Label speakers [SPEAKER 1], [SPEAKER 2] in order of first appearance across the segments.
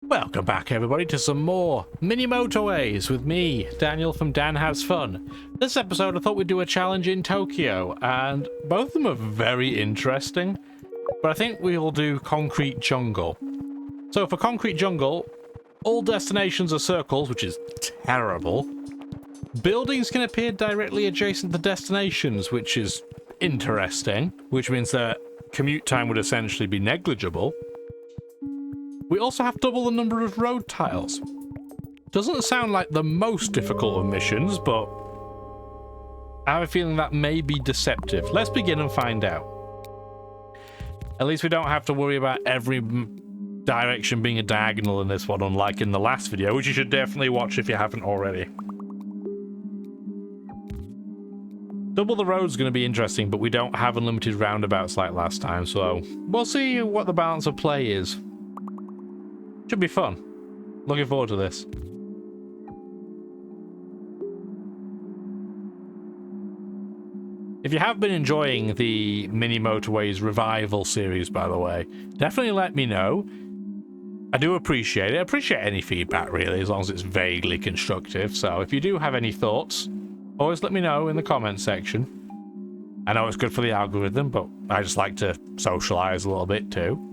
[SPEAKER 1] Welcome back everybody to some more mini motorways with me, Daniel from Dan Has Fun. This episode I thought we'd do a challenge in Tokyo, and both of them are very interesting, but I think we'll do Concrete Jungle. So for Concrete Jungle, all destinations are circles, which is terrible. Buildings can appear directly adjacent to destinations, which is interesting, which means that commute time would essentially be negligible. We also have double the number of road tiles. Doesn't sound like the most difficult of missions, but I have a feeling that may be deceptive. Let's begin and find out. At least we don't have to worry about every direction being a diagonal in this one, unlike in the last video, which you should definitely watch if you haven't already. Double the road's going to be interesting, but we don't have unlimited roundabouts like last time, so we'll see what the balance of play is. Should be fun. Looking forward to this. If you have been enjoying the Mini Motorways Revival series, by the way, definitely let me know. I do appreciate it. I appreciate any feedback, really, as long as it's vaguely constructive. So if you do have any thoughts, always let me know in the comments section. I know it's good for the algorithm, but I just like to socialize a little bit too.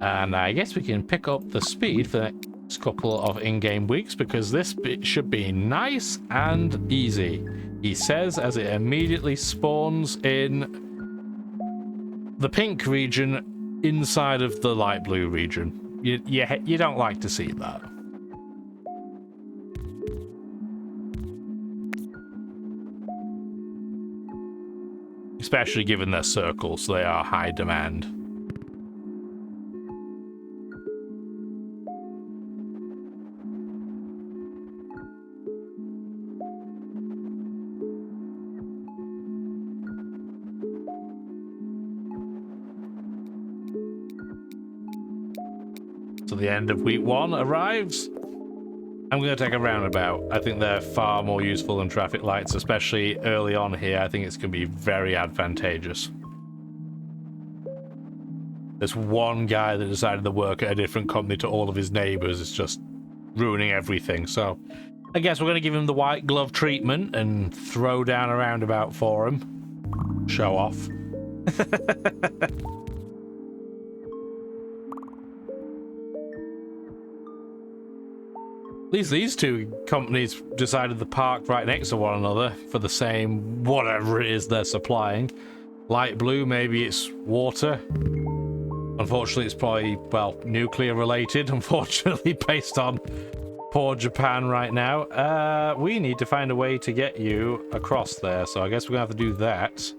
[SPEAKER 1] And I guess we can pick up the speed for the next couple of in-game weeks, because this bit should be nice and easy. He says as it immediately spawns in the pink region inside of the light blue region. You don't like to see that. Especially given their circles, they are high demand. So the end of week 1 arrives. I'm going to take a roundabout. I think they're far more useful than traffic lights, especially early on here. I think it's going to be very advantageous. There's one guy that decided to work at a different company to all of his neighbors. It's just ruining everything. So I guess we're going to give him the white glove treatment and throw down a roundabout for him. Show off. At least these two companies decided to park right next to one another for the same whatever it is they're supplying. Light blue, maybe it's water. Unfortunately, it's probably, well, nuclear related, unfortunately, based on poor Japan right now. We need to find a way to get you across there, so I guess we're going to have to do that,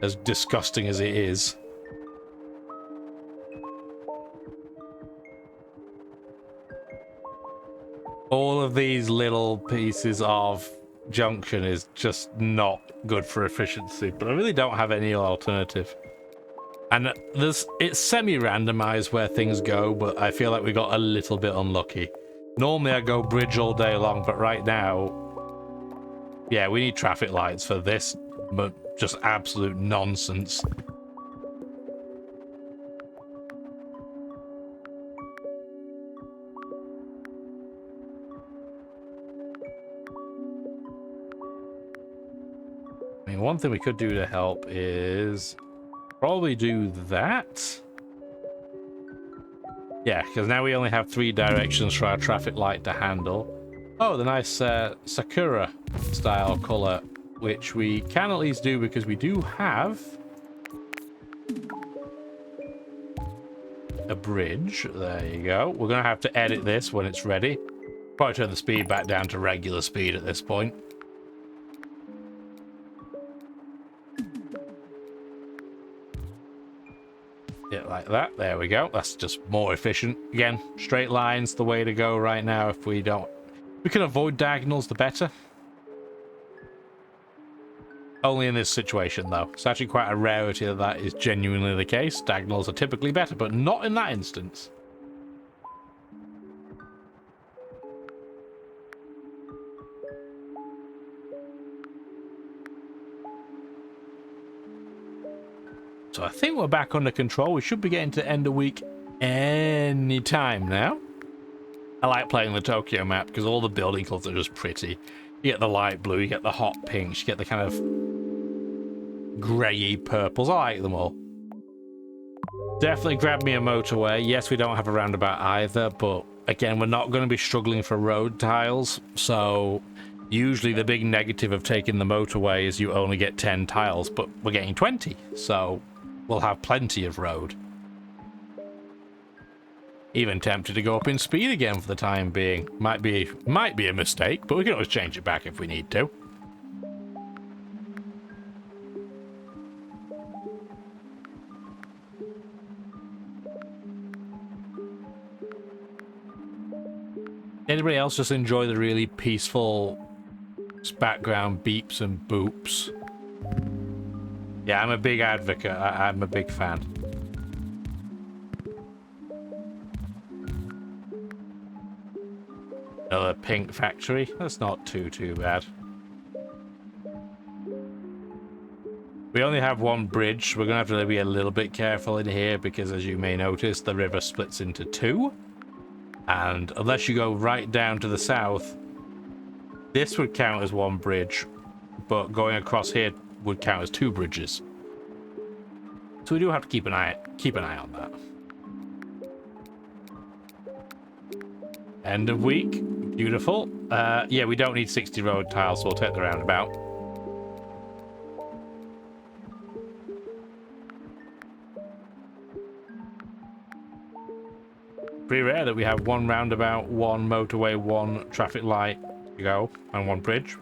[SPEAKER 1] as disgusting as it is. All of these little pieces of junction is just not good for efficiency, but I really don't have any alternative. And it's semi-randomized where things go, but I feel like we got a little bit unlucky. Normally I go bridge all day long, but right now, yeah, we need traffic lights for this, but just absolute nonsense. One thing we could do to help is probably do that. Yeah, because now we only have 3 directions for our traffic light to handle. Oh, the nice Sakura style color, which we can at least do because we do have a bridge. There you go. We're going to have to edit this when it's ready. Probably turn the speed back down to regular speed at this point. Yeah, like that. There we go. That's just more efficient. Again, straight lines the way to go right now. If we can avoid diagonals, the better. Only in this situation, though. It's actually quite a rarity that is genuinely the case. Diagonals are typically better, but not in that instance. So I think we're back under control. We should be getting to end of week any time now. I like playing the Tokyo map because all the building colors are just pretty. You get the light blue, you get the hot pinks, you get the kind of grey purples. I like them all. Definitely grab me a motorway. Yes, we don't have a roundabout either, but again, we're not going to be struggling for road tiles. So usually the big negative of taking the motorway is you only get 10 tiles, but we're getting 20. So we'll have plenty of road. Even tempted to go up in speed again for the time being. Might be a mistake, but we can always change it back if we need to. Anybody else just enjoy the really peaceful background beeps and boops? Yeah, I'm a big advocate. I'm a big fan. Another pink factory. That's not too bad. We only have one bridge. We're going to have to be a little bit careful in here because, as you may notice, the river splits into two. And unless you go right down to the south, this would count as one bridge, but going across here would count as two bridges. So we do have to keep an eye on that. End of week. Beautiful. Yeah, we don't need 60 road tiles, so we'll take the roundabout. Pretty rare that we have one roundabout, one motorway, one traffic light to go, and one bridge.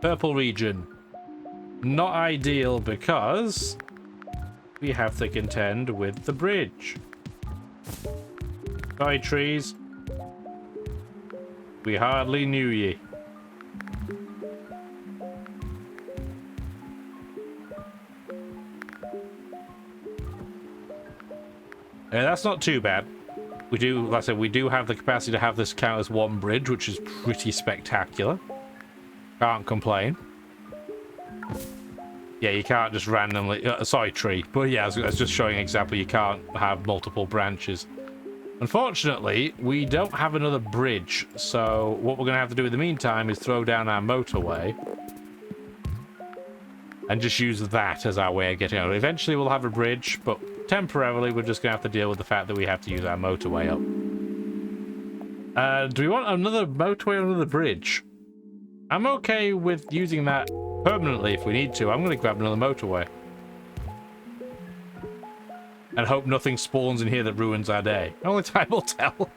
[SPEAKER 1] Purple region. Not ideal because we have to contend with the bridge. Sorry, trees. We hardly knew ye. Yeah, that's not too bad. We do, like I said, we do have the capacity to have this count as one bridge, which is pretty spectacular. Can't complain. Yeah, you can't just randomly... sorry, tree. But yeah, I was just showing an example. You can't have multiple branches. Unfortunately, we don't have another bridge, so what we're going to have to do in the meantime is throw down our motorway and just use that as our way of getting out. Eventually, we'll have a bridge, but temporarily, we're just going to have to deal with the fact that we have to use our motorway up. Do we want another motorway or another bridge? I'm okay with using that permanently if we need to. I'm going to grab another motorway. And hope nothing spawns in here that ruins our day. Only time will tell.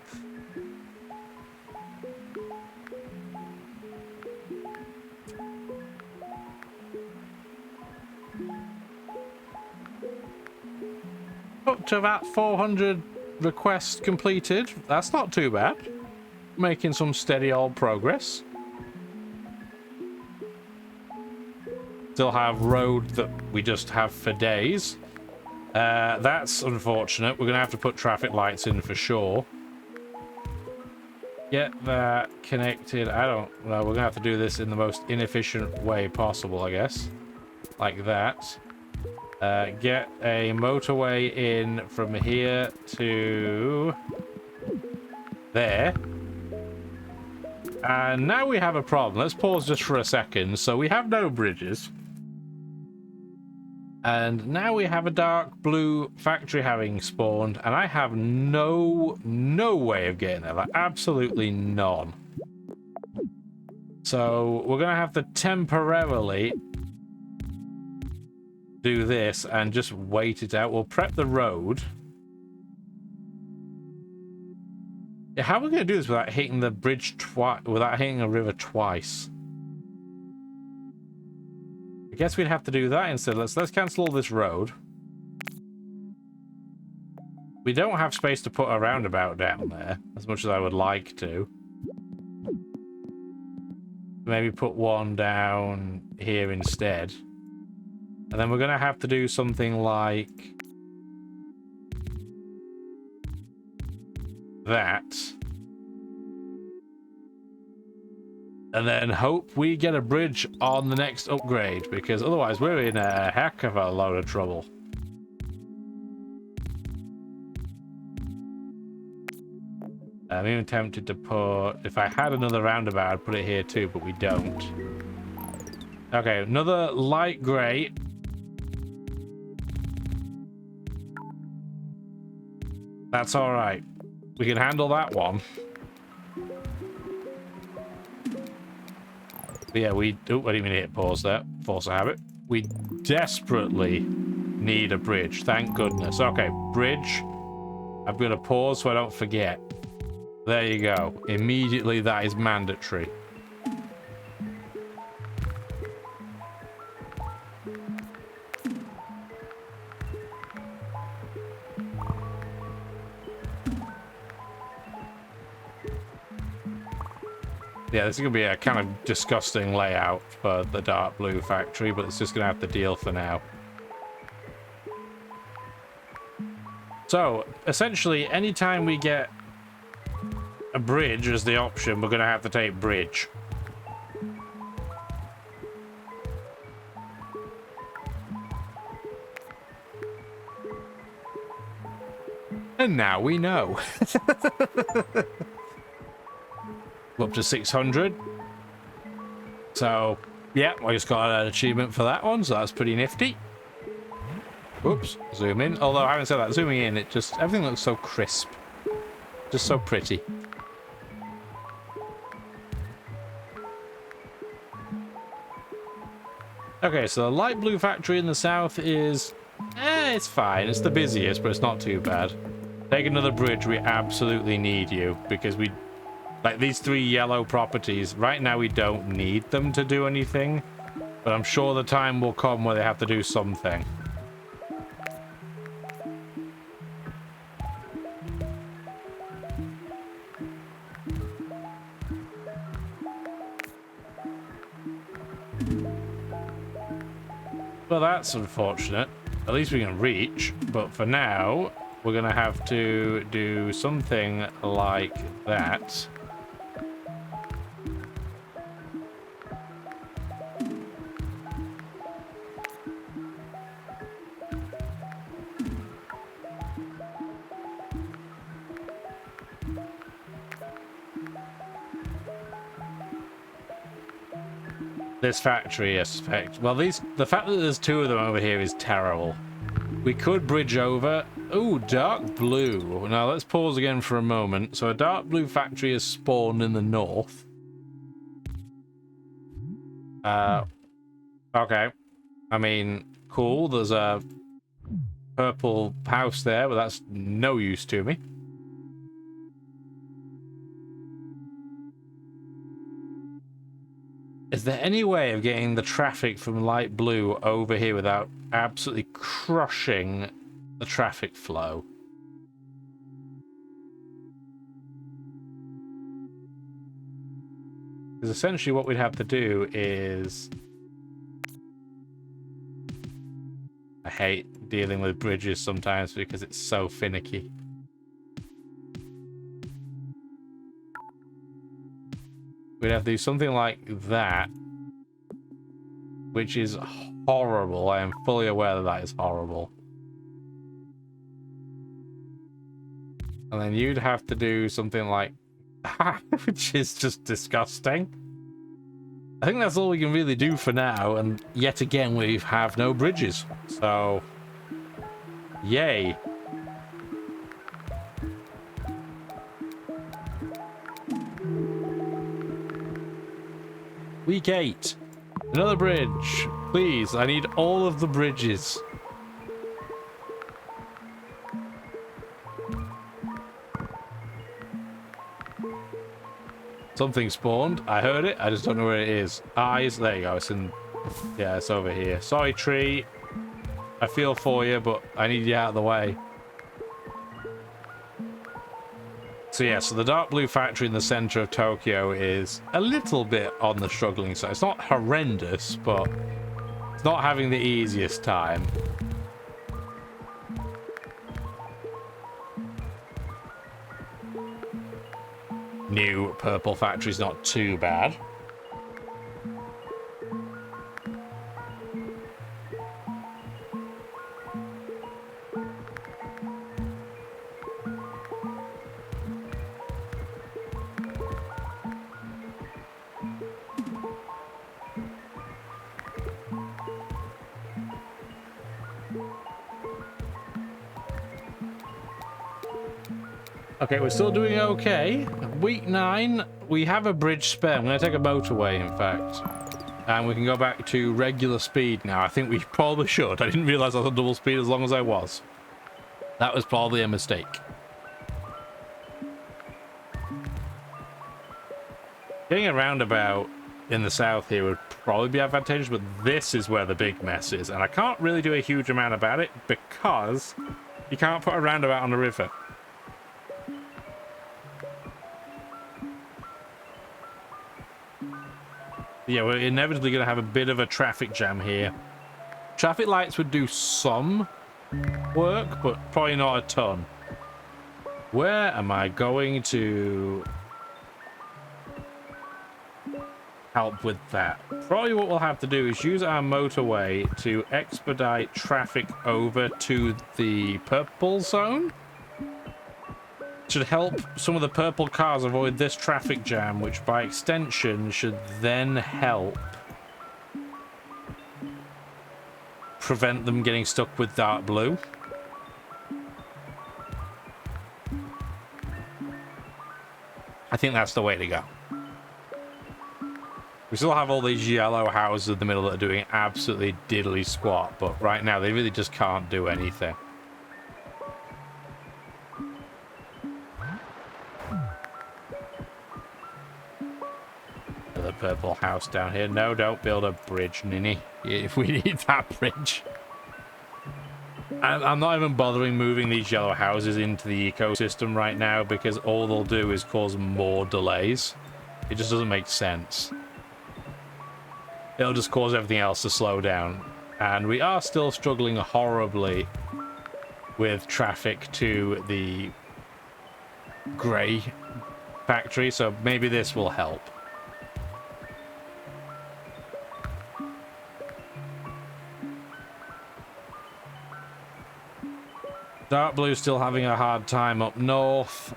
[SPEAKER 1] Up to about 400 requests completed. That's not too bad. Making some steady old progress. Still have road that we just have for days. That's unfortunate. We're going to have to put traffic lights in for sure. Get that connected. I don't know. We're going to have to do this in the most inefficient way possible, I guess. Like that. Get a motorway in from here to there. And now we have a problem. Let's pause just for a second. So we have no bridges. And now we have a dark blue factory having spawned, and I have no way of getting there, like absolutely none. So we're gonna have to temporarily do this and just wait it out. We'll prep the road. Yeah, how are we gonna do this without hitting the bridge twice, without hitting a river twice? I guess we'd have to do that instead. Let's cancel all this road. We don't have space to put a roundabout down there, as much as I would like to. Maybe put one down here instead. And then we're going to have to do something like that. And then hope we get a bridge on the next upgrade, because otherwise we're in a heck of a load of trouble. I'm even tempted to put... If I had another roundabout, I'd put it here too, but we don't. Okay, another light grey. That's all right. We can handle that one. But yeah, we... Oh, I didn't even hit pause there. Force a habit. We desperately need a bridge. Thank goodness. Okay, bridge. I'm going to pause so I don't forget. There you go. Immediately, that is mandatory. Yeah, this is going to be a kind of disgusting layout for the dark blue factory, but it's just going to have to deal for now. So, essentially, anytime we get a bridge as the option, we're going to have to take bridge. And now we know. Up to 600. So, yeah, I just got an achievement for that one, so that's pretty nifty. Oops, zoom in. Although, having said that, zooming in, it just, everything looks so crisp. Just so pretty. Okay, so the light blue factory in the south is... it's fine. It's the busiest, but it's not too bad. Take another bridge. We absolutely need you, because we... Like, these 3 yellow properties, right now we don't need them to do anything, but I'm sure the time will come where they have to do something. Well, that's unfortunate. At least we can reach, but for now, we're going to have to do something like that. This factory, I suspect. Well, the fact that there's 2 of them over here is terrible. We could bridge over. Ooh, dark blue. Now let's pause again for a moment. So a dark blue factory has spawned in the north. Okay. I mean, cool. There's a purple house there, but that's no use to me. Is there any way of getting the traffic from light blue over here without absolutely crushing the traffic flow? Because essentially what we'd have to do is... I hate dealing with bridges sometimes because it's so finicky. We'd have to do something like that, which is horrible. I am fully aware that that is horrible. And then you'd have to do something like that, which is just disgusting. I think that's all we can really do for now, and yet again we have no bridges. So, yay. Week 8. Another bridge. Please, I need all of the bridges. Something spawned. I heard it. I just don't know where it is. Eyes. There you go. It's in... Yeah, it's over here. Sorry, tree. I feel for you, but I need you out of the way. So yeah, so the dark blue factory in the center of Tokyo is a little bit on the struggling side. It's not horrendous, but it's not having the easiest time. New purple factory's not too bad. Okay, we're still doing okay. Week 9, we have a bridge spare. I'm going to take a motorway, in fact. And we can go back to regular speed now. I think we probably should. I didn't realize I was on double speed as long as I was. That was probably a mistake. Getting a roundabout in the south here would probably be advantageous, but this is where the big mess is. And I can't really do a huge amount about it because you can't put a roundabout on the river. Yeah, we're inevitably going to have a bit of a traffic jam here. Traffic lights would do some work, but probably not a ton. Where am I going to help with that? Probably what we'll have to do is use our motorway to expedite traffic over to the purple zone. Should help some of the purple cars avoid this traffic jam, which by extension should then help prevent them getting stuck with dark blue. I think that's the way to go. We still have all these yellow houses in the middle that are doing absolutely diddly squat, but right now they really just can't do anything. The purple house down here. No, don't build a bridge, Ninny. If we need that bridge. I'm not even bothering moving these yellow houses into the ecosystem right now because all they'll do is cause more delays. It just doesn't make sense. It'll just cause everything else to slow down. And we are still struggling horribly with traffic to the grey factory, so maybe this will help. Dark blue still having a hard time up north.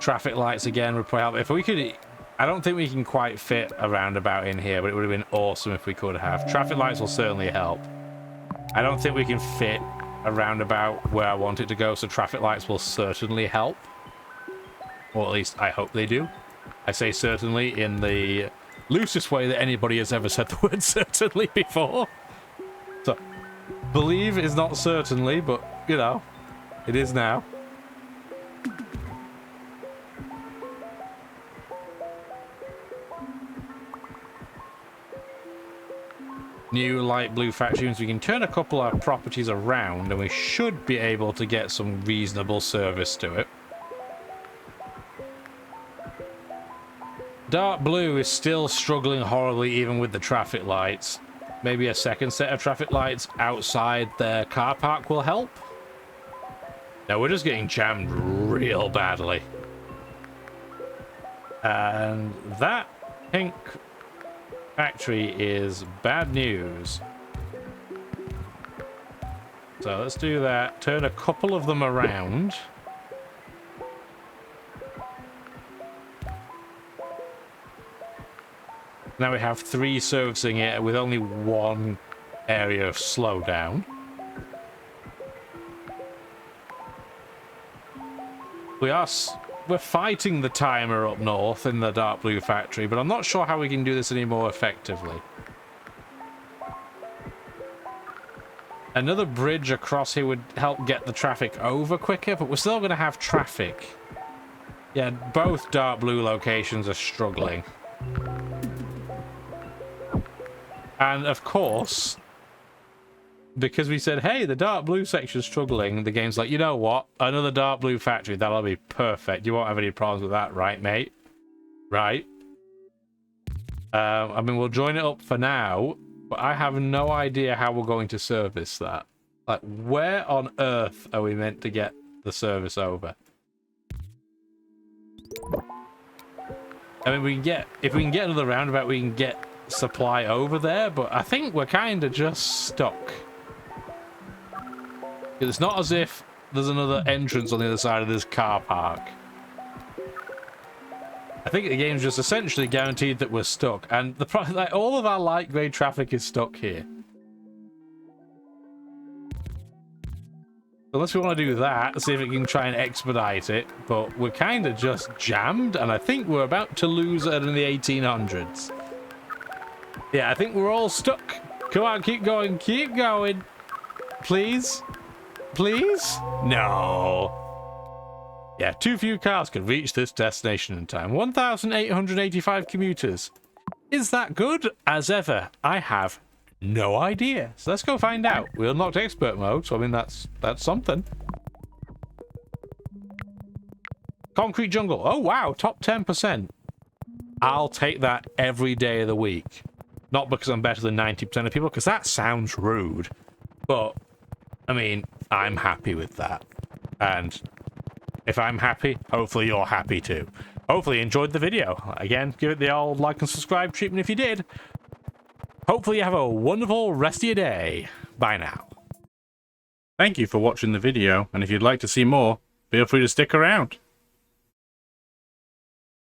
[SPEAKER 1] Traffic lights again would probably help. If we could, I don't think we can quite fit a roundabout in here, but it would have been awesome if we could have. Traffic lights will certainly help. I don't think we can fit a roundabout where I want it to go, so traffic lights will certainly help. Or at least I hope they do. I say certainly in the loosest way that anybody has ever said the word certainly before. So, believe is not certainly, but, you know, it is now. New light blue factory means we can turn a couple of properties around and we should be able to get some reasonable service to it. Dark blue is still struggling horribly even with the traffic lights. Maybe a second set of traffic lights outside their car park will help. No, we're just getting jammed real badly. And that pink factory is bad news. So let's do that. Turn a couple of them around. Now we have 3 servicing it with only 1 area of slowdown. We're fighting the timer up north in the dark blue factory, but I'm not sure how we can do this any more effectively. Another bridge across here would help get the traffic over quicker, but we're still going to have traffic. Yeah, both dark blue locations are struggling. And of course, because we said, hey, the dark blue section's struggling, the game's like, you know what? Another dark blue factory, that'll be perfect. You won't have any problems with that, right, mate? Right? I mean, we'll join it up for now, but I have no idea how we're going to service that. Like, where on earth are we meant to get the service over? I mean, we can get, if we can get another roundabout, we can get supply over there, but I think we're kind of just stuck. It's not as if there's another entrance on the other side of this car park. I think the game's just essentially guaranteed that we're stuck, and like, all of our light grey traffic is stuck here. Unless we want to do that, see if we can try and expedite it. But we're kind of just jammed, and I think we're about to lose it in the 1800s. Yeah, I think we're all stuck. Come on, keep going, keep going. Please? Please? No. Yeah, too few cars could reach this destination in time. 1,885 commuters. Is that good? As ever, I have no idea. So let's go find out. We unlocked expert mode, so I mean that's something. Concrete jungle. Oh wow, top 10%. I'll take that every day of the week. Not because I'm better than 90% of people, because that sounds rude. But I mean, I'm happy with that. And if I'm happy, hopefully you're happy too. Hopefully you enjoyed the video. Again, give it the old like and subscribe treatment if you did. Hopefully you have a wonderful rest of your day. Bye now. Thank you for watching the video, and if you'd like to see more, feel free to stick around.